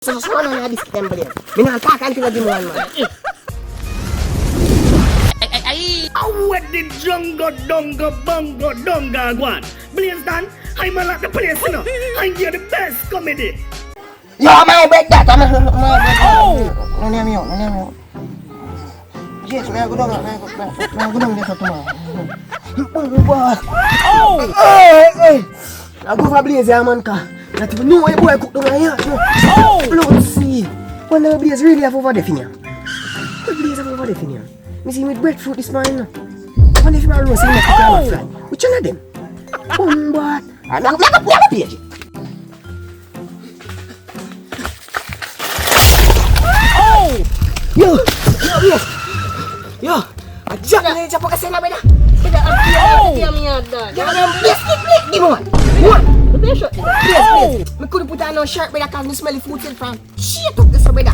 Sesuatu na habis kita beli. Minangkakan sila ginuan mo. Awet di jonggo dongo bongo donga guan. Belian stan, hai malak the place no. Hai dia the best comedy. Ya mau beda sama. Nanya mio. Yes, saya gudang dia satu mah. Aku beli zaman kah. Nanti penuh boy cook dong ayah. Let's see. When the beers really have over the finya. The beers have over the finya. Missing with breadfruit is mine. When if my roast in the camera fry. Which one of them? But nak beer. Yo. Ajak ni siapa kasih nak beda. Tidak ada dia menyadar. Jangan please gimana? What? Please. Me could put on a shirt beda cause me smelly food from. Shit up this beda.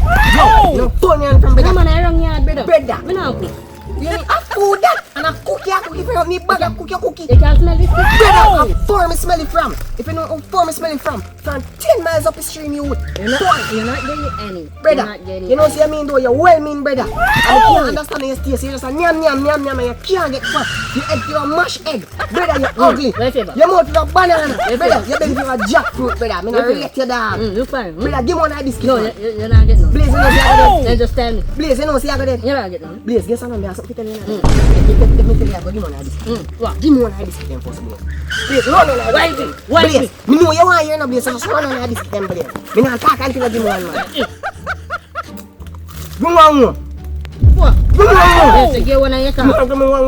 No phone yan from beda. Mana orang niat beda? Beda. Kenapa? Yan aku dah. Anak cookie aku give me bag of cookie. They can't smell this. Beda. Far me smelly from. If you know how far me smelly from 10 miles up the stream you would. You're not getting any. Brother, you know see I mean though, you well mean brother. And you can't understand your taste, you just a nyam and you can't get fat. Your egg, you're a mashed egg. Brother, you're ugly. Your mouth is a banana. Brother, your belly is a jackfruit, brother. Me not rate your dog. You're fine. Brother, give me one of these No, kids. you're not getting Blaze, you know see I got it. Then just tell me. Blaze, you know see I got it. You're not getting Blaze, get some of me, I have something to tell you now. Let me tell you, give me one of these. What? Give me one of these kids first, Blaze. Blaze, no. Why? Blaze, me know you want to hear no Blaze, so one of these kids, Blaze. Me not talk until you give me one, man. Gumango. What? Gumango. Yes, you get one of your car. Gumango.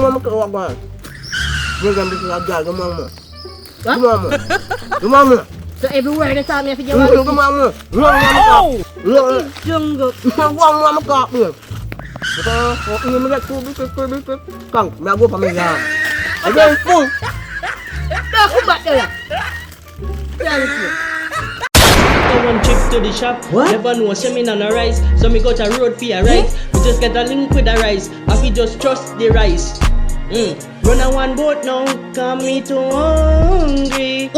Gumango. So everywhere they tell me if you get one. Gumango. Jungle. Kang, me go pamilya. Ayo po. Aku back there. One trip to the shop. Never know seminar on a rice. So me got a road for a rice. We just get a link with the rice. And we just trust the rice. Run on one boat now, come me too hungry.